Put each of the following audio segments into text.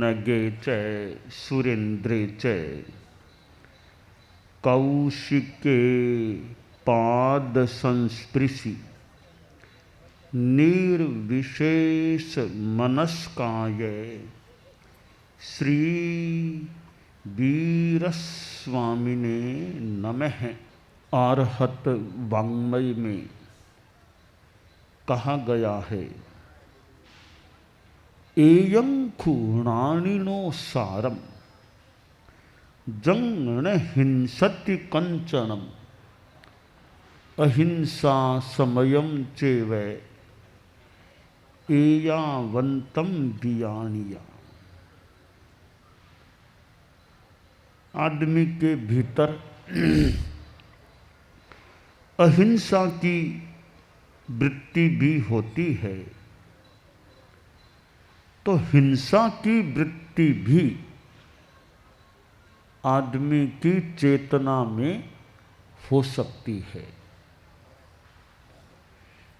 नगे च सुरेन्द्रे च कौशिके पाद संस्पृशि निर्विशेष मनस्काय श्री वीरस्वामिने नमः। आर्हत वाङ्मय में कहा गया है, एयं खुणानिनो सारम जंगण हिंसति कंचनम अहिंसा समयम चेव एयावंतम बियानिया। आदमी के भीतर अहिंसा की वृत्ति भी होती है, तो हिंसा की वृत्ति भी आदमी की चेतना में हो सकती है।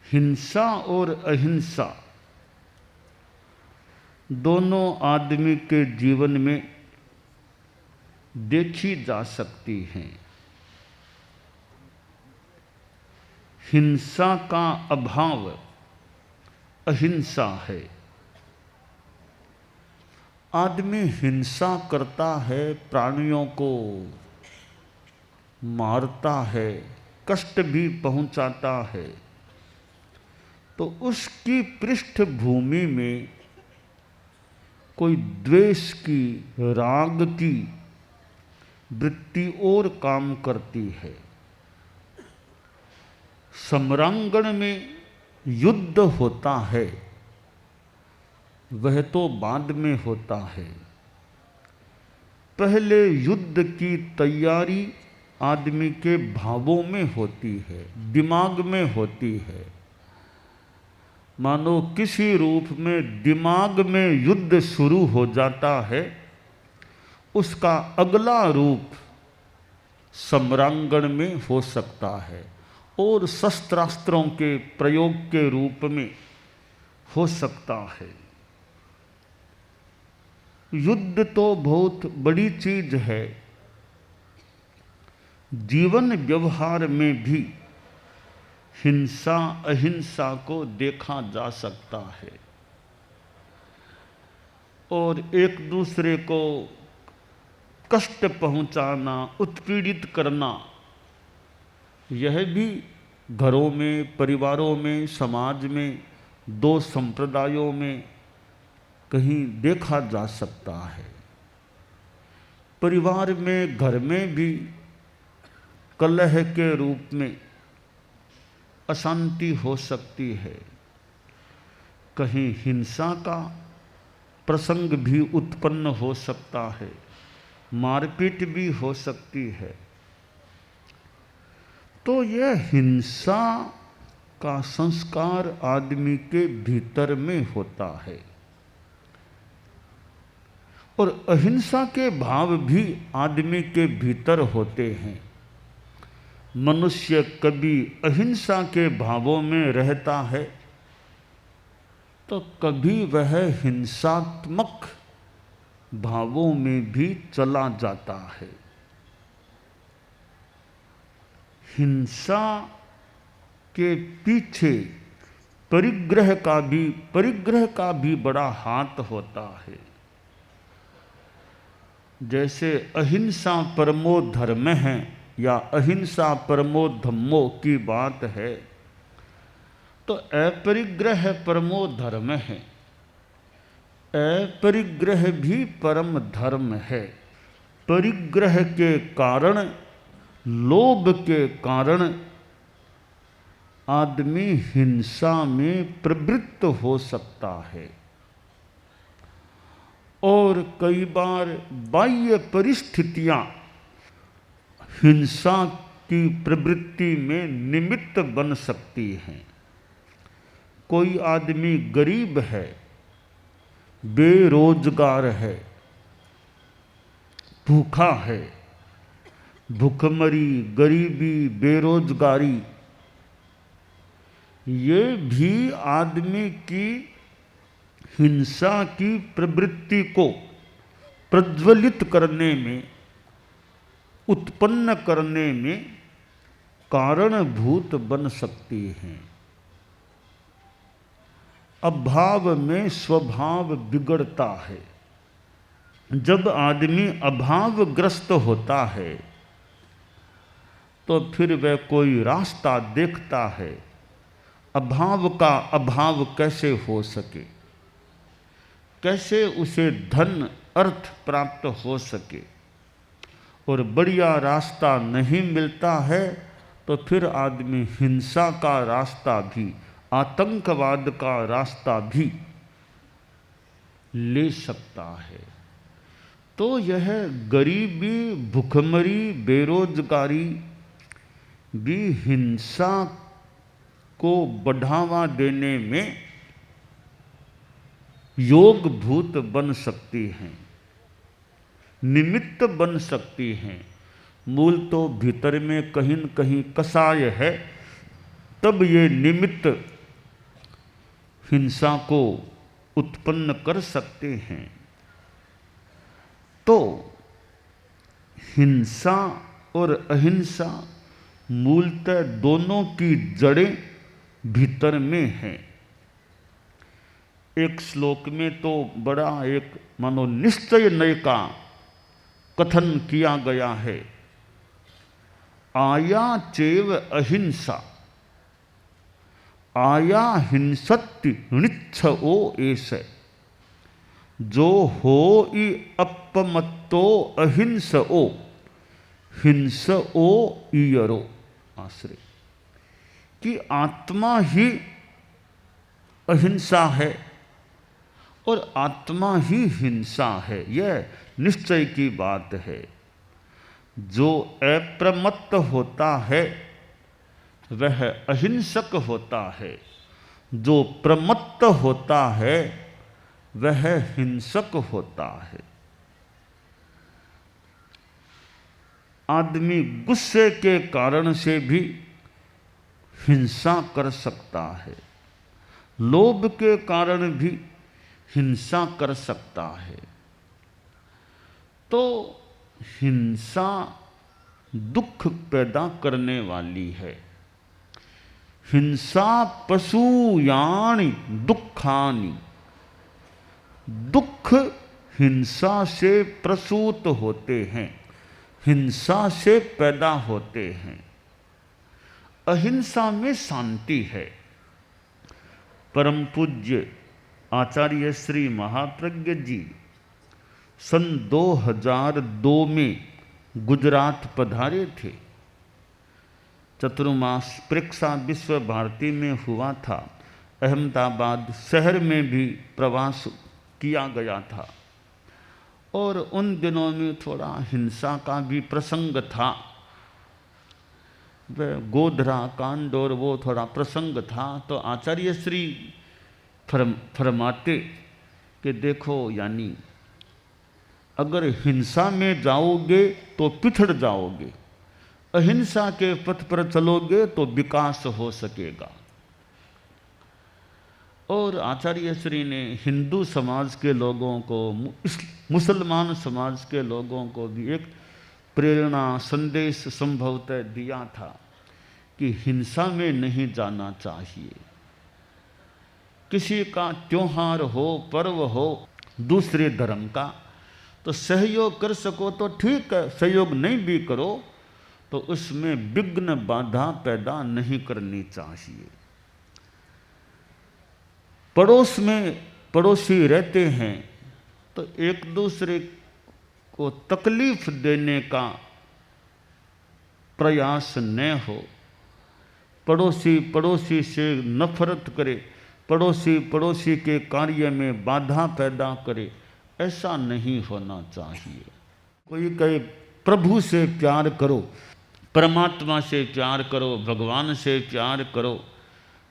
हिंसा और अहिंसा दोनों आदमी के जीवन में देखी जा सकती हैं। हिंसा का अभाव अहिंसा है। आदमी हिंसा करता है, प्राणियों को मारता है, कष्ट भी पहुंचाता है, तो उसकी पृष्ठभूमि में कोई द्वेष की, राग की वृत्ति और काम करती है। सम्रांगण में युद्ध होता है, वह तो बाद में होता है। पहले युद्ध की तैयारी आदमी के भावों में होती है, दिमाग में होती है। मानो किसी रूप में दिमाग में युद्ध शुरू हो जाता है, उसका अगला रूप सम्रांगण में हो सकता है और शस्त्रास्त्रों के प्रयोग के रूप में हो सकता है। युद्ध तो बहुत बड़ी चीज है। जीवन व्यवहार में भी हिंसा अहिंसा को देखा जा सकता है और एक दूसरे को कष्ट पहुंचाना, उत्पीड़ित करना, यह भी घरों में, परिवारों में, समाज में, दो संप्रदायों में कहीं देखा जा सकता है। परिवार में, घर में भी कलह के रूप में अशांति हो सकती है। कहीं हिंसा का प्रसंग भी उत्पन्न हो सकता है, मारपीट भी हो सकती है। तो यह हिंसा का संस्कार आदमी के भीतर में होता है और अहिंसा के भाव भी आदमी के भीतर होते हैं। मनुष्य कभी अहिंसा के भावों में रहता है तो कभी वह हिंसात्मक भावों में भी चला जाता है। हिंसा के पीछे परिग्रह का भी बड़ा हाथ होता है। जैसे अहिंसा परमो धर्म है या अहिंसा परमो धम्मो की बात है, तो अपरिग्रह परमो धर्म है। अपरिग्रह भी परम धर्म है। परिग्रह के कारण, लोभ के कारण आदमी हिंसा में प्रवृत्त हो सकता है और कई बार बाह्य परिस्थितियां हिंसा की प्रवृत्ति में निमित्त बन सकती हैं। कोई आदमी गरीब है, बेरोजगार है, भूखा है, भूखमरी, गरीबी, बेरोजगारी, ये भी आदमी की हिंसा की प्रवृत्ति को प्रज्वलित करने में, उत्पन्न करने में कारणभूत बन सकती हैं। अभाव में स्वभाव बिगड़ता है। जब आदमी अभावग्रस्त होता है तो फिर वह कोई रास्ता देखता है, अभाव का अभाव कैसे हो सके, कैसे उसे धन अर्थ प्राप्त हो सके, और बढ़िया रास्ता नहीं मिलता है तो फिर आदमी हिंसा का रास्ता भी, आतंकवाद का रास्ता भी ले सकता है। तो यह गरीबी, भुखमरी, बेरोजगारी भी हिंसा को बढ़ावा देने में योगभूत बन सकती हैं, निमित्त बन सकती हैं। मूल तो भीतर में कहीं न कहीं कसाय है, तब ये निमित्त हिंसा को उत्पन्न कर सकते हैं। तो हिंसा और अहिंसा मूलतः दोनों की जड़ें भीतर में हैं। एक श्लोक में तो बड़ा एक मानो निश्चय नय का कथन किया गया है, आया चैव अहिंसा, आया हिंसत्ति निच्छओ ऐसे, जो हो ई अपमत्तो अहिंसओ, हिंसओ ईयरो। आश्रय कि आत्मा ही अहिंसा है और आत्मा ही हिंसा है, यह निश्चय की बात है। जो अप्रमत्त होता है वह अहिंसक होता है, जो प्रमत्त होता है वह हिंसक होता है। आदमी गुस्से के कारण से भी हिंसा कर सकता है, लोभ के कारण भी हिंसा कर सकता है। तो हिंसा दुख पैदा करने वाली है। हिंसा पशुयानि दुखानि, दुख हिंसा से प्रसूत होते हैं, हिंसा से पैदा होते हैं। अहिंसा में शांति है। परम पूज्य आचार्य श्री महाप्रज्ञ जी सन 2002 में गुजरात पधारे थे। चतुर्मास परीक्षा विश्व भारती में हुआ था। अहमदाबाद शहर में भी प्रवास किया गया था और उन दिनों में थोड़ा हिंसा का भी प्रसंग था। वह गोधरा कांड और वो थोड़ा प्रसंग था। तो आचार्य श्री फरमाते कि देखो, यानी अगर हिंसा में जाओगे तो पिछड़ जाओगे, अहिंसा के पथ पर चलोगे तो विकास हो सकेगा। और आचार्य श्री ने हिंदू समाज के लोगों को, मुसलमान समाज के लोगों को भी एक प्रेरणा संदेश संभवतः दिया था कि हिंसा में नहीं जाना चाहिए। किसी का त्योहार हो, पर्व हो दूसरे धर्म का, तो सहयोग कर सको तो ठीक है, सहयोग नहीं भी करो तो उसमें विघ्न बाधा पैदा नहीं करनी चाहिए। पड़ोस में पड़ोसी रहते हैं तो एक दूसरे को तकलीफ देने का प्रयास न हो। पड़ोसी पड़ोसी से नफरत करे, पड़ोसी पड़ोसी के कार्य में बाधा पैदा करे, ऐसा नहीं होना चाहिए। कोई कहे प्रभु से प्यार करो, परमात्मा से प्यार करो, भगवान से प्यार करो,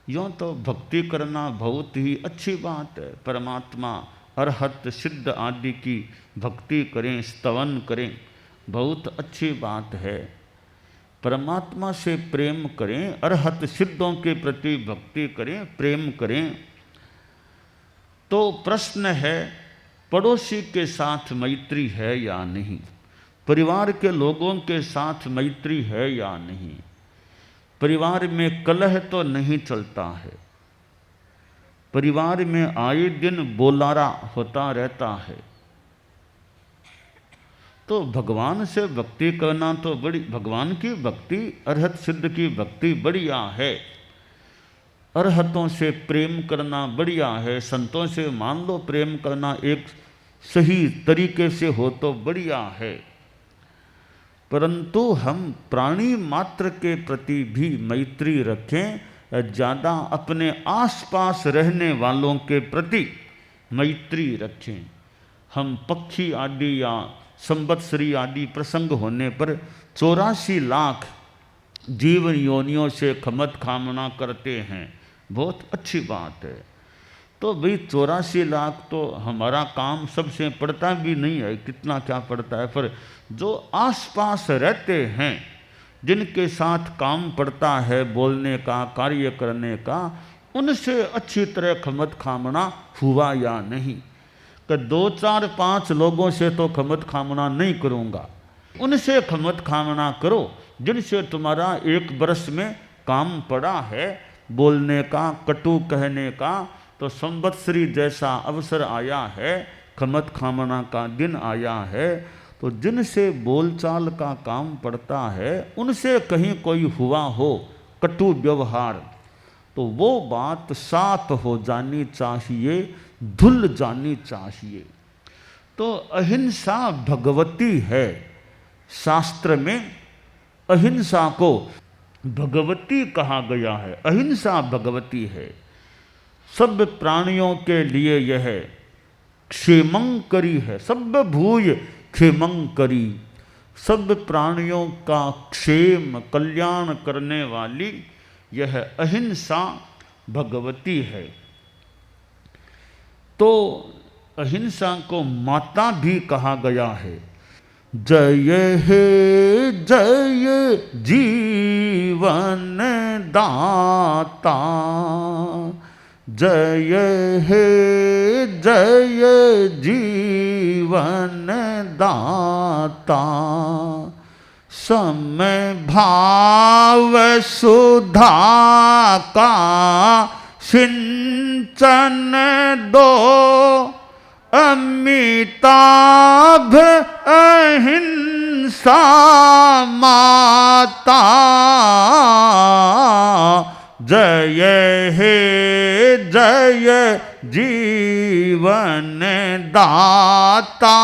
यूँ तो भक्ति करना बहुत ही अच्छी बात है। परमात्मा अरहत सिद्ध आदि की भक्ति करें, स्तवन करें, बहुत अच्छी बात है। परमात्मा से प्रेम करें, अरहत सिद्धों के प्रति भक्ति करें, प्रेम करें। तो प्रश्न है, पड़ोसी के साथ मैत्री है या नहीं, परिवार के लोगों के साथ मैत्री है या नहीं, परिवार में कलह तो नहीं चलता है, परिवार में आए दिन बोलारा होता रहता है, तो भगवान से भक्ति करना तो बड़ी, भगवान की भक्ति अरहत सिद्ध की भक्ति बढ़िया है, अरहतों से प्रेम करना बढ़िया है, संतों से मान लो प्रेम करना एक सही तरीके से हो तो बढ़िया है, परंतु हम प्राणी मात्र के प्रति भी मैत्री रखें, ज़्यादा अपने आसपास रहने वालों के प्रति मैत्री रखें। हम पक्षी आदि या संवत्सरी आदि प्रसंग होने पर 84 लाख जीवन योनियों से खमत खामना करते हैं, बहुत अच्छी बात है। तो भाई 84 लाख तो हमारा काम सबसे पड़ता भी नहीं है, कितना क्या पड़ता है, पर जो आसपास रहते हैं, जिनके साथ काम पड़ता है बोलने का, कार्य करने का, उनसे अच्छी तरह खमत खामना हुआ या नहीं। कि 2 4 5 लोगों से तो खमत खामना नहीं करूँगा, उनसे खमत खामना करो जिनसे तुम्हारा 1 बरस में काम पड़ा है बोलने का, कटु कहने का। तो संवत्सरी जैसा अवसर आया है, खमत खामना का दिन आया है, तो जिनसे बोलचाल का काम पड़ता है उनसे कहीं कोई हुआ हो कटु व्यवहार, तो वो बात साफ हो जानी चाहिए, धुल जानी चाहिए। तो अहिंसा भगवती है, शास्त्र में अहिंसा को भगवती कहा गया है, अहिंसा भगवती है। सब प्राणियों के लिए यह क्षेमंकरी है, सब भूय क्षेमंकरी, सब प्राणियों का क्षेम कल्याण करने वाली यह अहिंसा भगवती है। तो अहिंसा को माता भी कहा गया है। जय हे जय जीवन दाता, जय हे जय जीवन दाता, समय भाव सुधा का सिंचन दो, अमिताभ अहिंसा माता, जय हे जय जीवन दाता,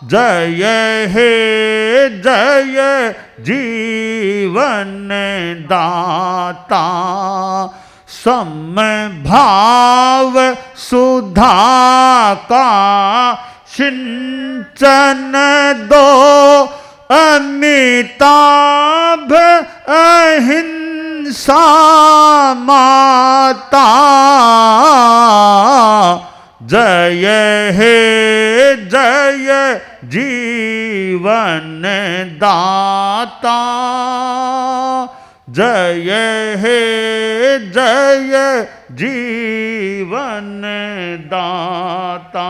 जय हे जय जीवन दाता, समभाव सुधा का सिंचन दो, अमिताभ अहिंसा माता, जय हे जय जीवन दाता, जय हे जय जीवन दाता।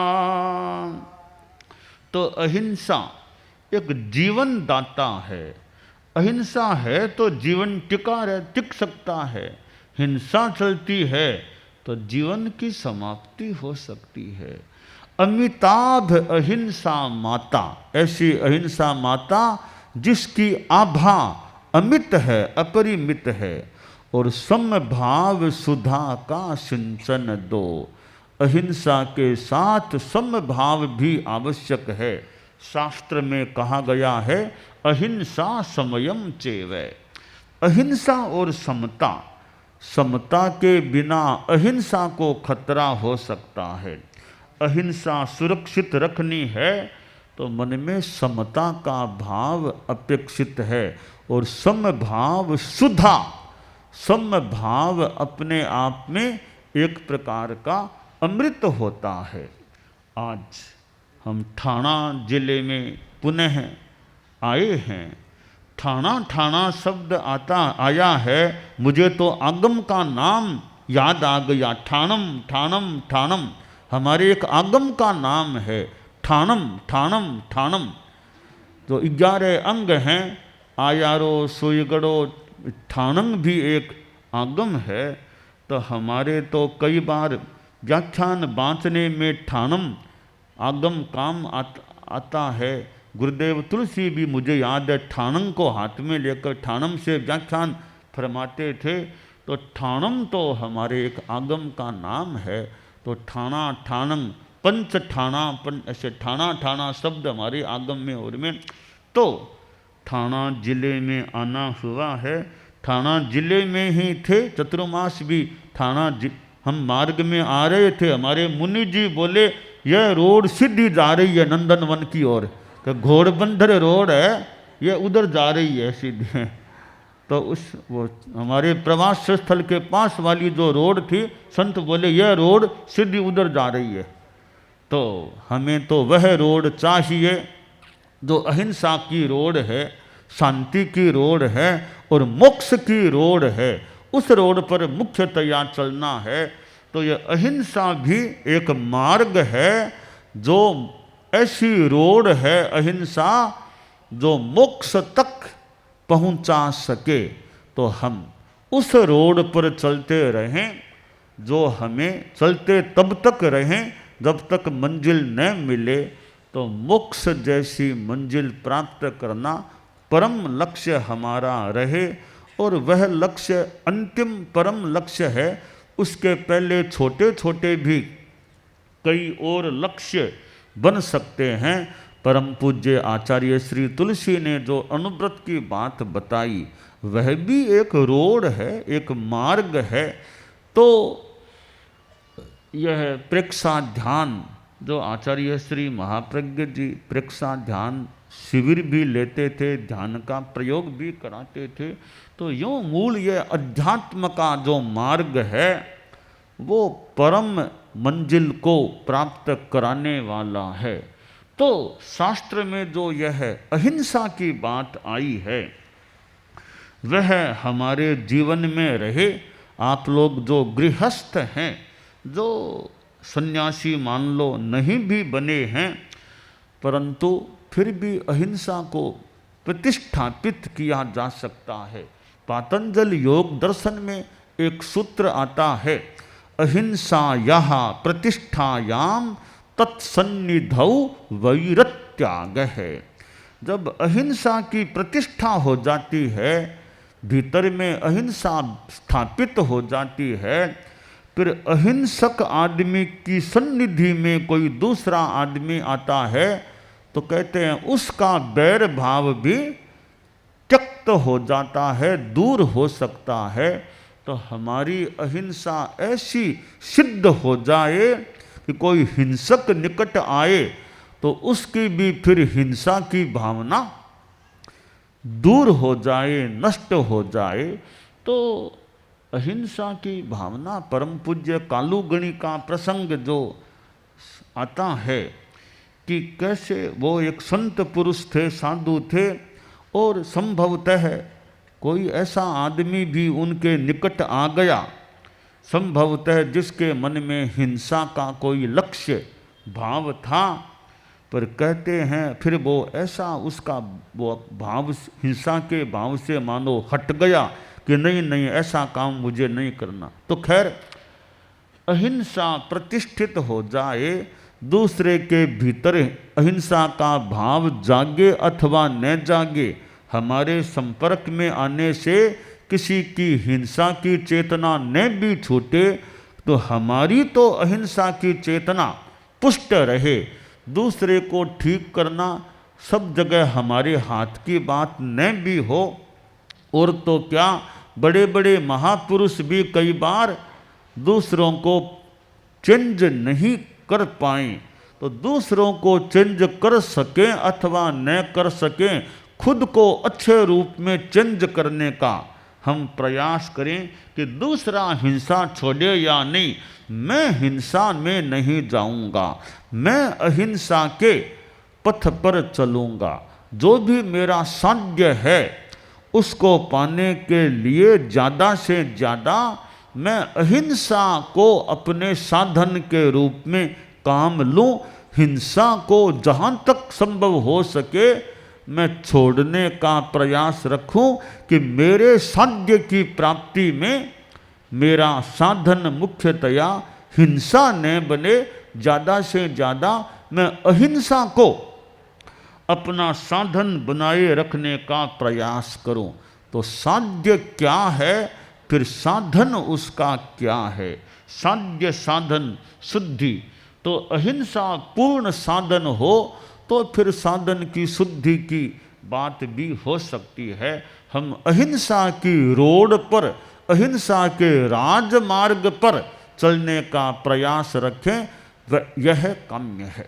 तो अहिंसा एक जीवन दाता है, अहिंसा है तो जीवन टिक सकता है, हिंसा चलती है तो जीवन की समाप्ति हो सकती है। अमिताभ अहिंसा माता, ऐसी अहिंसा माता जिसकी आभा अमित है, अपरिमित है, और समभाव सुधा का सिंचन दो। अहिंसा के साथ समभाव भी आवश्यक है। शास्त्र में कहा गया है अहिंसा समयम चेवै, अहिंसा और समता, समता के बिना अहिंसा को खतरा हो सकता है। अहिंसा सुरक्षित रखनी है तो मन में समता का भाव अपेक्षित है, और समभाव सुधा, समभाव अपने आप में एक प्रकार का अमृत होता है। आज हम ठाणा जिले में पुनः आए हैं। ठाणा ठाणा शब्द आया है, मुझे तो आगम का नाम याद आ गया, ठाणम ठाणम ठाणम, हमारे एक आगम का नाम है ठाणम ठाणम ठाणम। जो 11 अंग हैं, आयारो सुयगड़ो, ठाणम भी एक आगम है। तो हमारे तो कई बार व्याख्यान बांचने में ठाणम आगम काम आता है। गुरुदेव तुलसी भी मुझे याद है ठाणम को हाथ में लेकर ठाणम से व्याख्यान फरमाते थे। तो ठाणम तो हमारे एक आगम का नाम है। तो ठाणा ठाणम पंच ठाणा ऐसे ठाणा ठाणा शब्द हमारे आगम में और में। तो ठाणा जिले में आना हुआ है। ठाणा जिले में ही थे, चतुर्मास भी ठाणा हम मार्ग में आ रहे थे, हमारे मुनि जी बोले यह रोड सीधी जा रही है नंदन वन की ओर। तो घोड़बंदर रोड है, ये उधर जा रही है सीधे। तो वो हमारे प्रवास स्थल के पास वाली जो रोड थी, संत बोले यह रोड सीधी उधर जा रही है। तो हमें तो वह रोड चाहिए जो अहिंसा की रोड है, शांति की रोड है और मोक्ष की रोड है। उस रोड पर मुख्यतया चलना है। तो यह अहिंसा भी एक मार्ग है, जो ऐसी रोड है अहिंसा जो मोक्ष तक पहुंचा सके। तो हम उस रोड पर चलते रहें, जो हमें चलते तब तक रहें जब तक मंजिल न मिले। तो मोक्ष जैसी मंजिल प्राप्त करना परम लक्ष्य हमारा रहे। और वह लक्ष्य अंतिम परम लक्ष्य है। उसके पहले छोटे छोटे भी कई और लक्ष्य बन सकते हैं। परम पूज्य आचार्य श्री तुलसी ने जो अनुव्रत की बात बताई, वह भी एक रोड है, एक मार्ग है। तो यह प्रेक्षा ध्यान जो आचार्य श्री महाप्रज्ञ जी प्रेक्षा ध्यान शिविर भी लेते थे, ध्यान का प्रयोग भी कराते थे। तो यूँ मूल यह अध्यात्म का जो मार्ग है वो परम मंजिल को प्राप्त कराने वाला है। तो शास्त्र में जो यह अहिंसा की बात आई है वह हमारे जीवन में रहे। आप लोग जो गृहस्थ हैं, जो सन्यासी मान लो नहीं भी बने हैं, परंतु फिर भी अहिंसा को प्रतिष्ठापित किया जा सकता है। पातंजल योग दर्शन में एक सूत्र आता है, अहिंसायाः प्रतिष्ठायाम तत्सन्निधौ वैरत्याग है। जब अहिंसा की प्रतिष्ठा हो जाती है, भीतर में अहिंसा स्थापित हो जाती है, फिर अहिंसक आदमी की सन्निधि में कोई दूसरा आदमी आता है तो कहते हैं उसका बैर भाव भी त्यक्त हो जाता है, दूर हो सकता है। तो हमारी अहिंसा ऐसी सिद्ध हो जाए कि कोई हिंसक निकट आए तो उसकी भी फिर हिंसा की भावना दूर हो जाए, नष्ट हो जाए। तो अहिंसा की भावना, परम पूज्य कालूगणी का प्रसंग जो आता है कि कैसे वो एक संत पुरुष थे, साधु थे, और संभवतः कोई ऐसा आदमी भी उनके निकट आ गया, संभवतः जिसके मन में हिंसा का कोई लक्ष्य भाव था, पर कहते हैं फिर वो ऐसा उसका वो भाव हिंसा के भाव से मानो हट गया कि नहीं नहीं ऐसा काम मुझे नहीं करना। तो खैर अहिंसा प्रतिष्ठित हो जाए, दूसरे के भीतर अहिंसा का भाव जागे अथवा न जागे, हमारे संपर्क में आने से किसी की हिंसा की चेतना न भी छूटे तो हमारी तो अहिंसा की चेतना पुष्ट रहे। दूसरे को ठीक करना सब जगह हमारे हाथ की बात न भी हो, और तो क्या बड़े बड़े महापुरुष भी कई बार दूसरों को चेंज नहीं कर पाए। तो दूसरों को चेंज कर सकें अथवा न कर सकें, खुद को अच्छे रूप में चेंज करने का हम प्रयास करें कि दूसरा हिंसा छोड़े या नहीं। मैं हिंसा में नहीं जाऊंगा, मैं अहिंसा के पथ पर चलूंगा। जो भी मेरा साध्य है उसको पाने के लिए ज़्यादा से ज़्यादा मैं अहिंसा को अपने साधन के रूप में काम लूं, हिंसा को जहाँ तक संभव हो सके मैं छोड़ने का प्रयास रखूं कि मेरे साध्य की प्राप्ति में मेरा साधन मुख्यतया हिंसा न बने, ज़्यादा से ज़्यादा मैं अहिंसा को अपना साधन बनाए रखने का प्रयास करूं। तो साध्य क्या है, फिर साधन उसका क्या है। साध्य साधन शुद्धि, तो अहिंसा पूर्ण साधन हो तो फिर साधन की शुद्धि की बात भी हो सकती है। हम अहिंसा की रोड पर, अहिंसा के राजमार्ग पर चलने का प्रयास रखें, यह काम्य है।